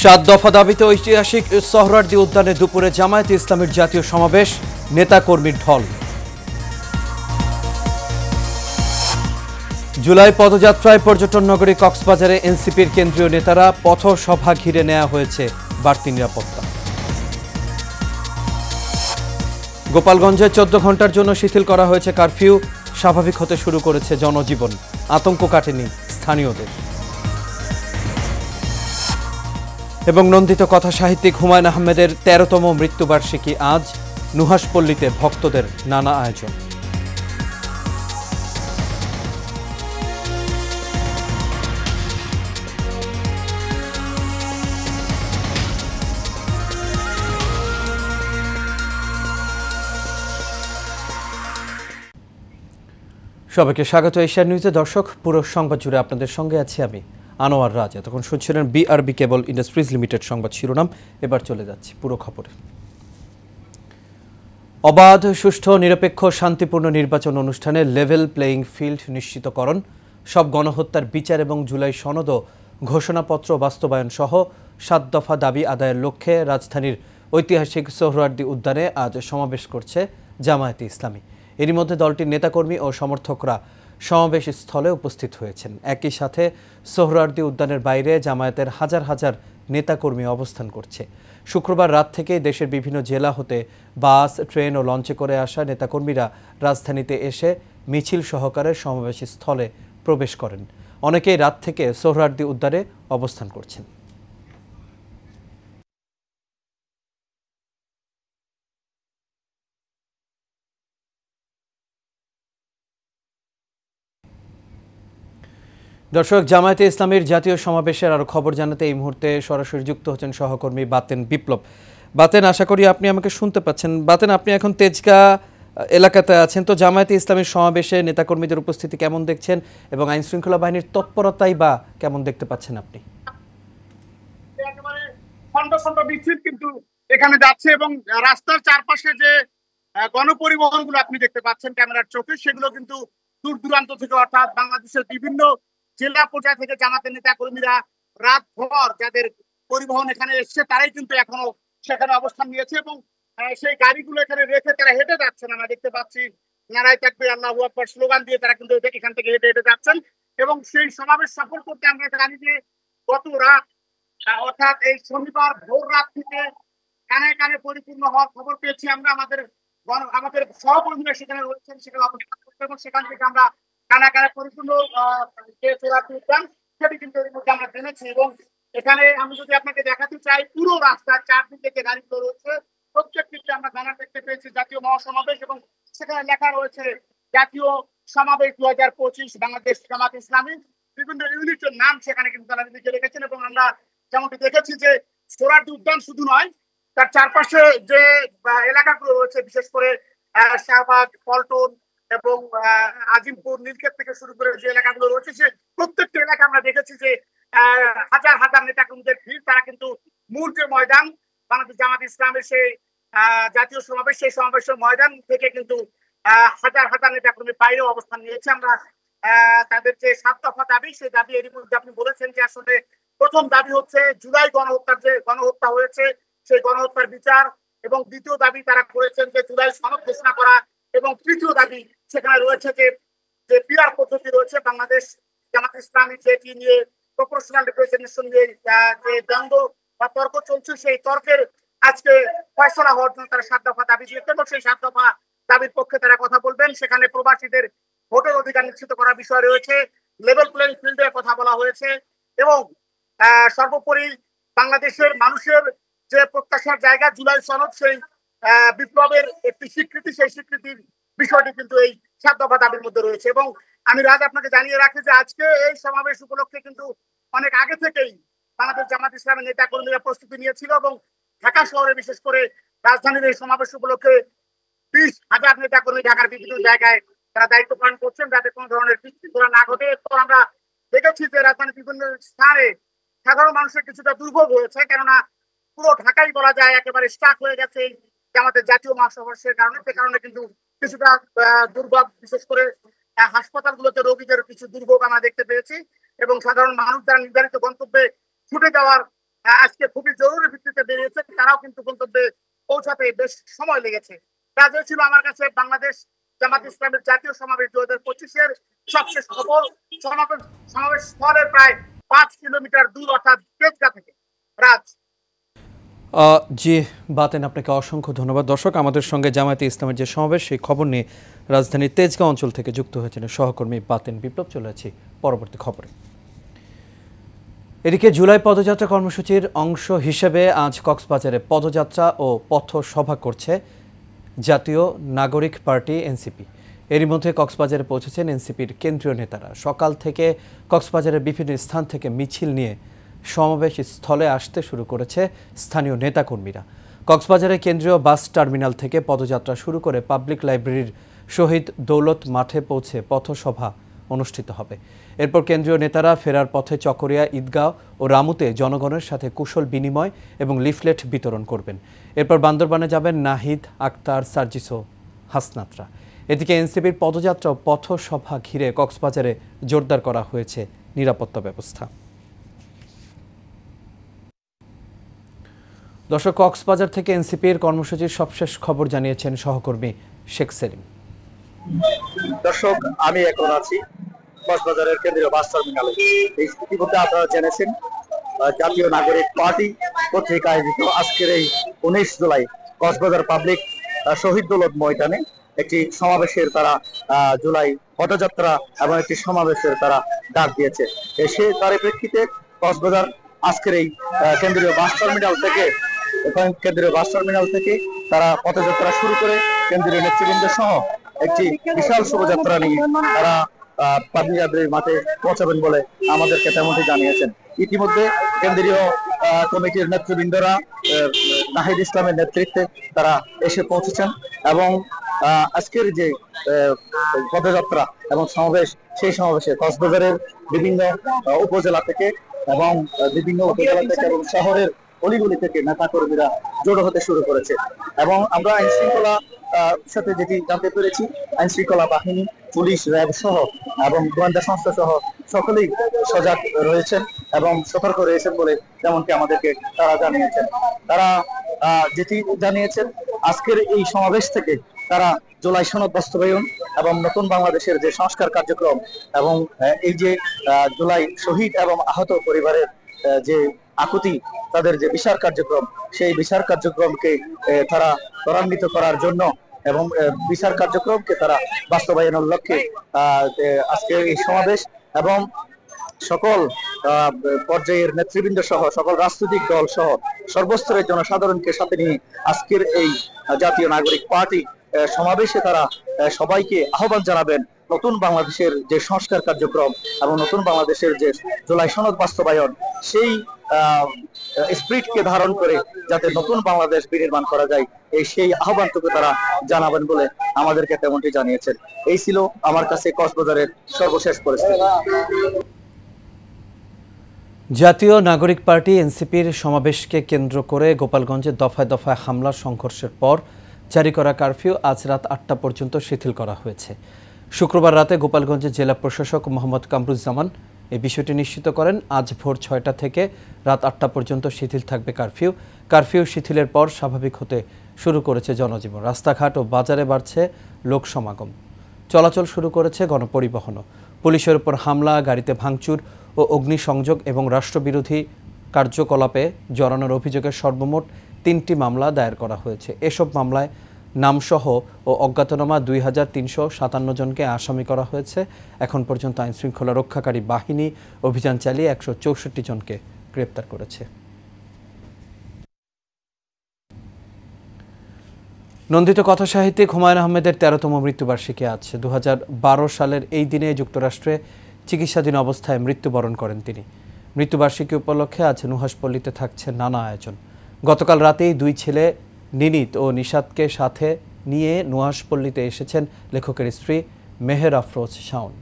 সাত দফা দাবিতে ঐতিহাসিক সোহরাওয়ার্দী উদ্যানে দুপুরে জামায়াতে ইসলামীর জাতীয় সমাবেশ, নেতাকর্মীর ঢল। জুলাই পদযাত্রায় পর্যটন নগরী কক্সবাজারে এনসিপির কেন্দ্রীয় নেতারা পথসভা ঘিরে নেওয়া হয়েছে বাড়তি নিরাপত্তা। গোপালগঞ্জে 14 ঘন্টার জন্য শিথিল করা হয়েছে কারফিউ, স্বাভাবিক হতে শুরু করেছে জনজীবন, আতঙ্ক কাটেনি স্থানীয়দের। এবং নন্দিত কথা সাহিত্যিক হুমায়ুন আহমেদের 13তম মৃত্যুবার্ষিকী আজ, নুহাশপল্লীতে ভক্তদের নানা আয়োজন। সবাইকে স্বাগত এশিয়া নিউজে। দর্শক, পুরো সংবাদ জুড়ে আপনাদের সঙ্গে আছি আমি আনোয়ার রাজ। এতক্ষণ শুনছিলেন বিআরবি কেবল ইন্ডাস্ট্রিজ লিমিটেড সংবাদ শিরোনাম। এবার চলে যাচ্ছি পুরো খবরে। অবাধ, সুষ্ঠু, নিরপেক্ষ, শান্তিপূর্ণ নির্বাচন অনুষ্ঠানে লেভেল প্লেয়িং ফিল্ড নিশ্চিতকরণ, সব গণহত্যার বিচার এবং জুলাই সনদ ও ঘোষণাপত্র বাস্তবায়ন সহ 7 দফা দাবি আদায়ের লক্ষ্যে রাজধানীর ঐতিহাসিক সোহরাওয়ার্দী উদ্যানে আজ সমাবেশ করছে জামায়াতে ইসলামী। এরই মধ্যে দলটির নেতাকর্মী ও সমর্থকরা সমাবেশ স্থলে উপস্থিত হয়েছেন। একই সাথে সোহরাওয়ার্দী উদ্যানের বাইরে জামায়াতের হাজার হাজার নেতাকর্মী অবস্থান করছে। শুক্রবার রাত থেকে দেশের বিভিন্ন জেলা হতে বাস, ট্রেন ও লঞ্চে করে আসা নেতাকর্মীরা রাজধানীতে এসে মিছিল সহকারে সমাবেশ স্থলে প্রবেশ করেন। অনেকেই রাত থেকে সোহরাওয়ার্দী উদ্যানে অবস্থান করছেন। দর্শক, জামায়াতে ইসলামীর জাতীয় সমাবেশের আরো খবর জানাতে এই মুহূর্তে সরাসরি যুক্ত হচ্ছেন সহকর্মী বাতেন বিপ্লব। বাতেন, আশা করি আপনি আমাকে শুনতে পাচ্ছেন। বাতেন, আপনি এখন তেজগাঁ এলাকাতে আছেন, তো জামায়াতে ইসলামীর সমাবেশে নেতাকর্মীদের উপস্থিতি কেমন দেখছেন এবং আইন শৃঙ্খলা বাহিনীর তৎপরতাই বা কেমন দেখতে পাচ্ছেন আপনি? একেবারে খন্ড খন্ড বিচ্ছিন্ন কিন্তু এখানে যাচ্ছে এবং রাস্তার চারপাশে যে গণপরিবহনগুলো আপনি দেখতে পাচ্ছেন ক্যামেরার চোখে, সেগুলো কিন্তু দূর দূরান্ত থেকে, অর্থাৎ বাংলাদেশের বিভিন্ন জেলা পর্যায় থেকে জামাতের নেতা কর্মীরা রাত ভর যাদের পরিবহন এখানে এসছে তারাই কিন্তু এখনো সেখানে অবস্থান নিয়েছে এবং সেই গাড়িগুলো এখানে রেখে তারা হেঁটে যাচ্ছেন। আমরা দেখতে পাচ্ছি নারায়ে তাকবীর, আল্লাহু আকবার স্লোগান দিয়ে তারা কিন্তু এখান থেকে হেঁটে হেঁটে যাচ্ছেন এবং সেই সমাবেশ সফল করতে আমরা জানি যে গত রাত, অর্থাৎ এই শনিবার ভোর রাত থেকে কানে কানে পরিপূর্ণ হওয়ার খবর পেয়েছি আমরা। আমাদের সহকর্মীরা সেখানে রয়েছেন, সেখানে অবস্থান করতে এবং সেখান থেকে আমরা কানে কানে পরিপূর্ণ যে সোহরাওয়ার্দী উদ্যান সেটি কিন্তু এর মধ্যে আমরা জেনেছি। এবং এখানে আমি যদি আপনাকে দেখাতে চাই, পুরো রাস্তার চারদিকে যে গাড়িগুলো রয়েছে প্রত্যেকটিতে আমরা ব্যানার দেখতে পেয়েছি জাতীয় মহাসমাবেশ এবং সেখানে লেখা রয়েছে জাতীয় সমাবেশ 2025 বাংলাদেশ জামায়াতে ইসলামী। বিভিন্ন ইউনিটের নাম সেখানে কিন্তু তারা লিখে রেখেছেন এবং আমরা যেমনটি দেখেছি যে সোহরাওয়ার্দী উদ্যান শুধু নয়, তার চারপাশে যে এলাকাগুলো রয়েছে, বিশেষ করে শাহবাগ, পল্টন এবং আজিমপুর, নীলক্ষেত থেকে শুরু করে যে এলাকাগুলো রয়েছে, সে প্রত্যেকটা এলাকা আমরা দেখেছি যে হাজার হাজার নেতাকর্মীদের ভিড়। তারা কিন্তু মূল যে ময়দান বাংলাদেশ জামাত ইসলামের সেই জাতীয় সমাবেশ, সেই সমাবেশের ময়দান থেকে কিন্তু হাজার হাজার নেতাকর্মী বাইরেও অবস্থান নিয়েছে। আমরা তাদের যে 7 দফা দাবি, সেই দাবি এর মধ্যে আপনি বলেছেন যে আসলে প্রথম দাবি হচ্ছে জুলাই গণহত্যার যে গণহত্যা হয়েছে সেই গণহত্যার বিচার, এবং দ্বিতীয় দাবি তারা করেছেন যে জুলাই সনদ ঘোষণা করা, এবং তৃতীয় দাবি সেখানে রয়েছে যে পিআর পদ্ধতি রয়েছে বাংলাদেশ জামাত ইসলামী, যেটি নিয়ে প্রপোর্শনাল রিপ্রেজেন্টেশন নিয়ে যে দ্বন্দ্ব বা তর্ক চলছে, সেই তর্কের আজকে ফয়সালা হওয়ার জন্য তারা 7 দফা দাবি দিয়েছে এবং সেই 7 দফা দাবির পক্ষে তারা কথা বলবেন। সেখানে প্রবাসীদের ভোটের অধিকার নিশ্চিত করার বিষয় রয়েছে, লেভেল প্লেইং ফিল্ডের কথা বলা হয়েছে এবং সর্বোপরি বাংলাদেশের মানুষের যে প্রত্যাশার জায়গা জুলাই সনদ, সেই বিপ্লবের একটি স্বীকৃতি, সেই স্বীকৃতির বিষয়টি কিন্তু এই 7 দফা দাবির মধ্যে রয়েছে। এবং আমি রাজ আপনাকে জানিয়ে রাখি যে আজকে এই সমাবেশ উপলক্ষে কিন্তু অনেক আগে থেকেই বাংলাদেশ জামাত ইসলামের নেতা কর্মীরা প্রস্তুতি নিয়েছিল এবং ঢাকা শহরে, বিশেষ করে রাজধানীর এই সমাবেশ উপলক্ষে 20,000 নেতা কর্মী ঢাকার বিভিন্ন জায়গায় তারা দায়িত্ব পালন করছেন যাতে কোনো ধরনের বিশৃঙ্খলা না ঘটে। এরপর আমরা দেখেছি যে রাজধানীর বিভিন্ন স্থানে সাধারণ মানুষের কিছুটা দুর্ভোগ হয়েছে, কেননা পুরো ঢাকাই বলা যায় একেবারে স্টাক হয়ে গেছে আমাদের জাতীয় মহাসমাবেশের কারণে। সে কারণে কিন্তু কিছুটা দুর্ভোগ, বিশেষ করে হাসপাতালগুলোতে রোগীদের কিছু দুর্ভোগ আমরা দেখতে পেয়েছি এবং সাধারণ মানুষ যারা নির্ধারিত গন্তব্যে ছুটে যাওয়ার আজকে খুবই জরুরি ভিত্তিতে বেরিয়েছে, তারাও কিন্তু গন্তব্যে পৌঁছাতে বেশ সময় লেগেছে। কাজে ছিল আমার কাছে বাংলাদেশ জামাত ইসলামের জাতীয় সমাবেশ 2025-এর সবশেষ খবর। সমাবেশ স্থলের প্রায় 5 কিলোমিটার দূর, অর্থাৎ তেজগাঁ থেকে। রাজ। জি বাতেন, আপনাকে অসংখ্য ধন্যবাদ। দর্শক, আমাদের সঙ্গে জামায়াতে ইসলামের যে সমাবেশ সেই খবর নিয়ে রাজধানীর তেজগাঁও অঞ্চল থেকে যুক্ত হয়েছেন সহকর্মী বাতেন বিপ্লব। চলে যাচ্ছি পরবর্তী খবরে। এদিকে জুলাই পদযাত্রা কর্মসূচির অংশ হিসেবে আজ কক্সবাজারে পদযাত্রা ও পথসভা করছে জাতীয় নাগরিক পার্টি এনসিপি। এরই মধ্যে কক্সবাজারে পৌঁছেছেন এনসিপির কেন্দ্রীয় নেতারা। সকাল থেকে কক্সবাজারের বিভিন্ন স্থান থেকে মিছিল নিয়ে সমাবেশ স্থলে আসতে শুরু করেছে স্থানীয় নেতাকর্মীরা। কক্সবাজারের কেন্দ্রীয় বাস টার্মিনাল থেকে পদযাত্রা শুরু করে পাবলিক লাইব্রেরির শহীদ দৌলত মাঠে পৌঁছে পথসভা অনুষ্ঠিত হবে। এরপর কেন্দ্রীয় নেতারা ফেরার পথে চকরিয়া, ঈদগাঁও ও রামুতে জনগণের সাথে কুশল বিনিময় এবং লিফলেট বিতরণ করবেন। এরপর বান্দরবানে যাবেন নাহিদ, আক্তার, সার্জিস ও হাসনাতরা। এদিকে এনসিপির পদযাত্রা ও পথসভা ঘিরে কক্সবাজারে জোরদার করা হয়েছে নিরাপত্তা ব্যবস্থা। দর্শক, কক্সবাজার থেকে এনসিপির কর্মসূচির সবশেষ খবর জানিয়েছেন সহকর্মী শেখ সেলিম। দর্শক, আমি এখন আছি কক্সবাজারের কেন্দ্রীয় বাস টার্মিনালে। এই ইতিমধ্যে আপনারা জেনেছেন জাতীয় নাগরিক পার্টি কর্তৃক আয়োজিত আজকের এই 19 জুলাই কক্সবাজার পাবলিক শহীদ দৌলত ময়দানে একটি সমাবেশের তারা জুলাই পদযাত্রা এবং একটি সমাবেশের তারা ডাক দিয়েছে। সে তার প্রেক্ষিতে কক্সবাজার আজকের এই কেন্দ্রীয় বাস টার্মিনাল থেকে তারা পদযাত্রা শুরু করে কেন্দ্রীয় নেতৃবৃন্দ সহ একটি বিশাল শোভাযাত্রা নিয়ে তারা পাবলিক লাইব্রেরির মাঠে পৌঁছাবেন বলে আমাদেরকে তেমনটি জানিয়েছেন। ইতিমধ্যে কেন্দ্রীয় কমিটির নেতৃবৃন্দরা নাহিদ ইসলামের নেতৃত্বে তারা এসে পৌঁছেছেন এবং আজকের যে পদযাত্রা এবং সমাবেশ, সেই সমাবেশে কক্সবাজারের বিভিন্ন উপজেলা থেকে এবং শহরের অলিগলি থেকে নেতা কর্মীরা জড়ো হতে শুরু করেছে। এবং আমরা আইন শৃঙ্খলা সাথে যেটি জানতে পেরেছি, আইন শৃঙ্খলা বাহিনী, পুলিশ, র্যাব সহ এবং গোয়েন্দা সংস্থা সহ সকলেই সজাগ রয়েছেন এবং সতর্ক রয়েছেন বলে যেমনটি আমাদেরকে তারা জানিয়েছেন। তারা যেটি জানিয়েছেন, আজকের এই সমাবেশ থেকে তারা জুলাই সনদ বাস্তবায়ন এবং নতুন বাংলাদেশের যে সংস্কার কার্যক্রম এবং এই যে জুলাই শহীদ এবং আহত পরিবারের যে আকুতি, তাদের যে বিচার কার্যক্রম, সেই বিচার কার্যক্রমকে তারা ত্বরান্বিত করার জন্য এবং বিচার কার্যক্রমকে তারা বাস্তবায়নের লক্ষ্যে আজকে এই সমাবেশ এবং সকল পর্যায়ের নেতৃবৃন্দ সহ সকল রাজনৈতিক দল সহ সর্বস্তরের জনসাধারণকে সাথে নিয়ে আজকের এই জাতীয় নাগরিক পার্টি সমাবেশে তারা সবাইকে আহ্বান জানাবেন নতুন বাংলাদেশের যে সংস্কার কার্যক্রম এবং নতুন বাংলাদেশের যে জুলাই সনদ বাস্তবায়ন, সেই স্পিরিটকে ধারণ করে যাতে নতুন বাংলাদেশ বিনির্মাণ করা যায়, সেই আহ্বানটুকু তারা জানাবেন বলে আমাদেরকে তেমনটি জানিয়েছেন। এই ছিল আমার কাছে কক্সবাজারের সর্বশেষ পরিস্থিতি। জাতীয় নাগরিক পার্টি এনসিপির সমাবেশকে কেন্দ্র করে গোপালগঞ্জে দফায় দফায় হামলা সংঘর্ষের পর জারি করা কারফিউ আজ রাত 8টা পর্যন্ত শিথিল করা হয়েছে। শুক্রবার রাতে গোপালগঞ্জের জেলা প্রশাসক মোহাম্মদ কামরুজ্জামান এই বিষয়টি নিশ্চিত করেন। আজ ভোর 6টা থেকে রাত 8টা পর্যন্ত শিথিল থাকবে কারফিউ শিথিলের পর স্বাভাবিক হতে শুরু করেছে জনজীবন। রাস্তাঘাট ও বাজারে বাড়ছে লোক সমাগম, চলাচল শুরু করেছে গণপরিবহনও। পুলিশের উপর হামলা, গাড়িতে ভাঙচুর ও অগ্নিসংযোগ এবং রাষ্ট্রবিরোধী কার্যকলাপে জড়ানোর অভিযোগে সর্বমোট 3টি মামলা দায়ের করা হয়েছে। এসব মামলায় নামসহ ও অজ্ঞাতনামা 2357 জনকে আসামি করা হয়েছে। এখন পর্যন্ত আইনশৃঙ্খলা রক্ষাকারী বাহিনী অভিযান চালিয়ে 164 জনকে গ্রেপ্তার করেছে। নন্দিত কথাসাহিত্যিক হুমায়ুন আহমেদের 13তম মৃত্যুবার্ষিকী আজ। 2012 সালের এই দিনে যুক্তরাষ্ট্রে চিকিৎসাধীন অবস্থায় মৃত্যুবরণ করেন তিনি। মৃত্যুবার্ষিকী উপলক্ষে আজ নুহাশপল্লীতে থাকছে নানা আয়োজন। গতকাল রাতেই 2 ছেলে নিনিত ও নিশাদকে সাথে নিয়ে নুহাশপল্লীতে এসেছেন লেখকের স্ত্রী মেহের আফরোজ শাওন।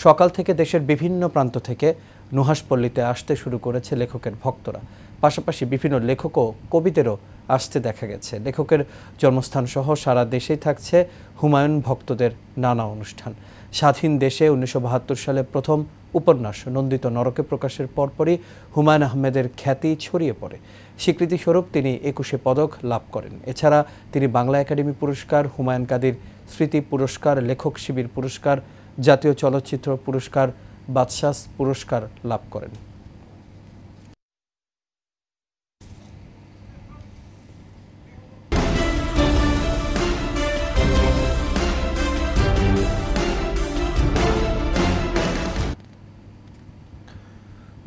সকাল থেকে দেশের বিভিন্ন প্রান্ত থেকে নুহাশপল্লীতে আসতে শুরু করেছে লেখকের ভক্তরা। পাশাপাশি বিভিন্ন লেখক ও কবিদেরও আসতে দেখা গেছে। লেখকের জন্মস্থান সহ সারা দেশেই থাকছে হুমায়ুন ভক্তদের নানা অনুষ্ঠান। স্বাধীন দেশে 1972 সালে প্রথম উপন্যাস নন্দিত নরকে প্রকাশের পরপরই হুমায়ুন আহমেদের খ্যাতি ছড়িয়ে পড়ে। স্বীকৃতিস্বরূপ তিনি 21 পদক লাভ করেন। এছাড়া তিনি বাংলা একাডেমি পুরস্কার, হুমায়ুন কাদির স্মৃতি পুরস্কার, লেখক শিবির পুরস্কার, জাতীয় চলচ্চিত্র পুরস্কার, বাদশাহ পুরস্কার লাভ করেন।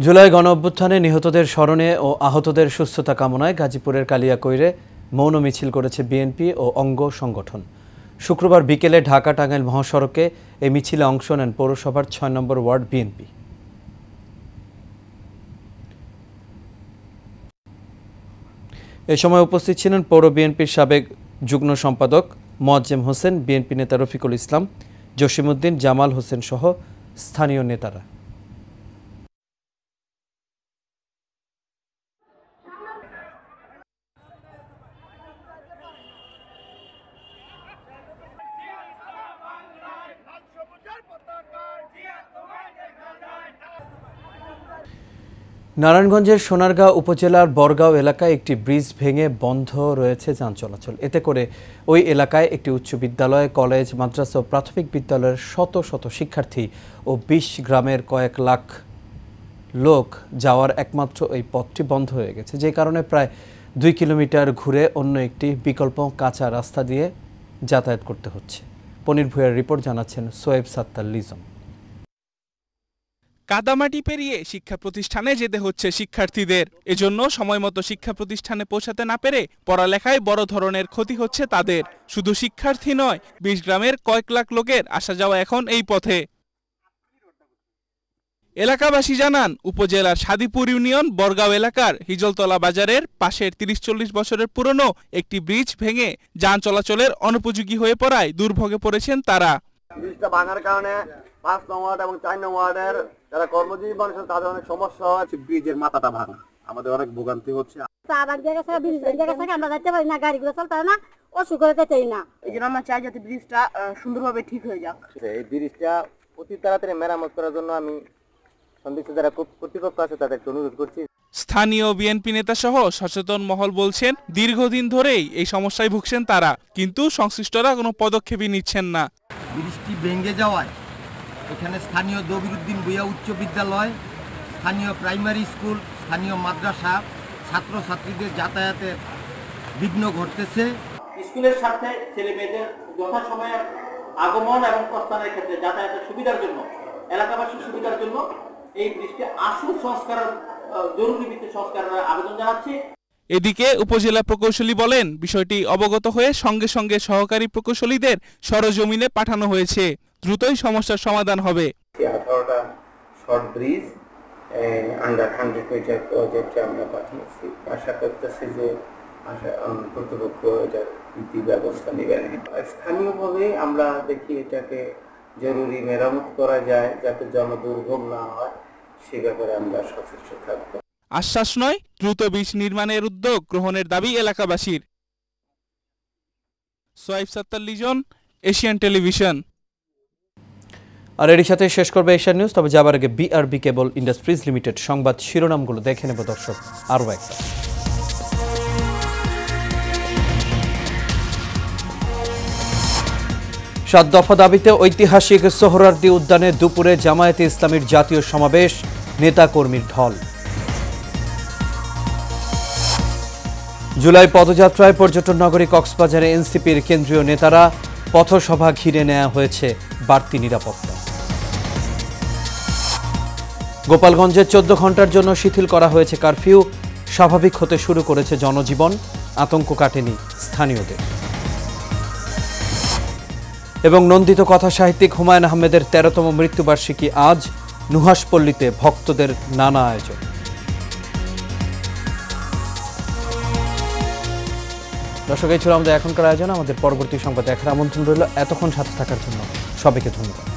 জুলাই গণঅভ্যুত্থানে নিহতদের স্মরণে ও আহতদের সুস্থতা কামনায় গাজীপুরের কালিয়াকৈরে মৌন মিছিল করেছে বিএনপি ও অঙ্গ সংগঠন। শুক্রবার বিকেলে ঢাকা-টাঙ্গাইল মহাসড়কে এই মিছিলে অংশ নেন পৌরসভার ৬ নম্বর ওয়ার্ড বিএনপি। এ সময় উপস্থিত ছিলেন পৌর বিএনপির সাবেক যুগ্ম সম্পাদক মোয়াজ্জেম হোসেন, বিএনপি নেতা রফিকুল ইসলাম, জসিমউদ্দিন, জামাল হোসেন সহ স্থানীয় নেতারা। নারায়ণগঞ্জের সোনারগাঁও উপজেলার বরগাঁও এলাকায় একটি ব্রিজ ভেঙে বন্ধ রয়েছে যান চলাচল। এতে করে ওই এলাকায় একটি উচ্চ বিদ্যালয়, কলেজ, মাদ্রাসা ও প্রাথমিক বিদ্যালয়ের শত শত শিক্ষার্থী ও ২০ গ্রামের কয়েক লাখ লোক যাওয়ার একমাত্র এই পথটি বন্ধ হয়ে গেছে, যে কারণে প্রায় ২ কিলোমিটার ঘুরে অন্য একটি বিকল্প কাঁচা রাস্তা দিয়ে যাতায়াত করতে হচ্ছে। পনির ভূঁইয়ার রিপোর্ট জানাচ্ছেন সোয়েব সাত্তার লিজন। কাদামাটি পেরিয়ে শিক্ষা প্রতিষ্ঠানে যেতে হচ্ছে শিক্ষার্থীদের। এজন্য সময়মতো শিক্ষা প্রতিষ্ঠানে পৌঁছাতে না পেরে পড়ালেখায় বড় ধরনের ক্ষতি হচ্ছে তাদের। শুধু শিক্ষার্থী নয়, ২০ গ্রামের কয়েক লাখ লোকের আসা যাওয়া এখন এই পথে। এলাকাবাসী জানান, উপজেলার সাদিপুর ইউনিয়ন বরগাঁও এলাকার হিজলতলা বাজারের পাশের ৩০-৪০ বছরের পুরনো একটি ব্রিজ ভেঙে যান চলাচলের অনুপযোগী হয়ে পড়ায় দুর্ভোগে পড়েছেন তারা। ব্রিজটা ভাঙার কারণে ৫ নং ওয়ার্ড এবং ৪ নং ওয়ার্ডের যারা কর্মজীবী মানুষ তাদের অনেক সমস্যা হচ্ছে। ব্রিজের মাথাটা ভাঙা, আমাদের অনেক ভোগান্তি হচ্ছে। আমরা যাইতে পারি না, গাড়িগুলো চলতে না, অসুখ করে যেতেই না। এই জন্য আমরা চাই যাতে ব্রিজটা সুন্দরভাবে ঠিক হয়ে যাক। এই ব্রিজটা অতি তাড়াতাড়ি মেরামত করার জন্য আমি সংশ্লিষ্ট যারা কর্তৃপক্ষ আছে তাদেরকে অনুরোধ করছি। স্থানীয় বিএনপি নেতা সহ সচেতন মহল বলছেন, দীর্ঘদিন ধরেই এই সমস্যায় ভুগছেন তারা, কিন্তু সংশ্লিষ্টরা কোনো পদক্ষেপই নিচ্ছেন না। ব্রিজটি ভেঙে যাওয়ায় এখানে স্থানীয় দবিরুদ্দিন ভূঁইয়া উচ্চ বিদ্যালয়, স্থানীয় প্রাইমারি স্কুল, স্থানীয় মাদ্রাসা, ছাত্রছাত্রীদের যাতায়াতের বিঘ্ন ঘটতেছে। স্কুলের সাথে ছেলে মেয়েদের যথাসময়ে আগমন এবং প্রস্থানের ক্ষেত্রে যাতায়াতের সুবিধার জন্য, এলাকাবাসীর সুবিধার জন্য এই ব্রিজটি আশু সংস্কারের জরুরি ভিত্তিতে সংস্কারের আবেদন জানাচ্ছি। এদিকে উপজেলা প্রকৌশলী বলেন, বিষয়টি অবগত হয়ে সঙ্গে সঙ্গে সহকারী প্রকৌশলীদের সরজমিনে পাঠানো হয়েছে। দ্রুতই সমস্যার সমাধান হবে। 18টা শর্ট ব্রিজ আন্ডার 100 মিটার প্রজেক্টে আমরা পাঠিয়েছি। আশা করতেছি যে কর্তৃপক্ষ এটার ব্যবস্থা নেবেন। স্থানীয়ভাবে আমরা দেখি এটাকে জরুরি মেরামত করা যায় যাতে জনদুর্ভোগ না হয়, সে ব্যাপারে আমরা সচেষ্ট থাকবো। আশ্বাস নয়, দ্রুত ব্রিজ নির্মাণের উদ্যোগ গ্রহণের দাবি এলাকাবাসীর। সোয়েব সাত্তার লিজন, এশিয়ান টেলিভিশন। আর এর সাথে শেষ করবে এশিয়ান নিউজ। তবে যাবার আগে বিআরবি কেবল ইন্ডাস্ট্রিজ লিমিটেড সংবাদ শিরোনামগুলো দেখে নেব দর্শক আরও একটা। ৭ দফা দাবিতে ঐতিহাসিক সোহরাওয়ার্দী উদ্যানে দুপুরে জামায়াতে ইসলামীর জাতীয় সমাবেশ, নেতাকর্মীর ঢল। জুলাই পদযাত্রায় পর্যটন নগরী কক্সবাজারে এনসিপির কেন্দ্রীয় নেতারা, পথসভা ঘিরে নেওয়া হয়েছে বাড়তি নিরাপত্তা। গোপালগঞ্জে 14 ঘন্টার জন্য শিথিল করা হয়েছে কারফিউ, স্বাভাবিক হতে শুরু করেছে জনজীবন, আতঙ্ক কাটেনি স্থানীয়দের। এবং নন্দিত কথা সাহিত্যিক হুমায়ুন আহমেদের 13তম মৃত্যুবার্ষিকী আজ, নুহাশপল্লীতে ভক্তদের নানা আয়োজন। দর্শক, এই ছিল আমাদের এখনকার আয়োজন। আমাদের পরবর্তী সংবাদ দেখার আমন্ত্রণ রইল। এতক্ষণ সাথে থাকার জন্য সবাইকে ধন্যবাদ।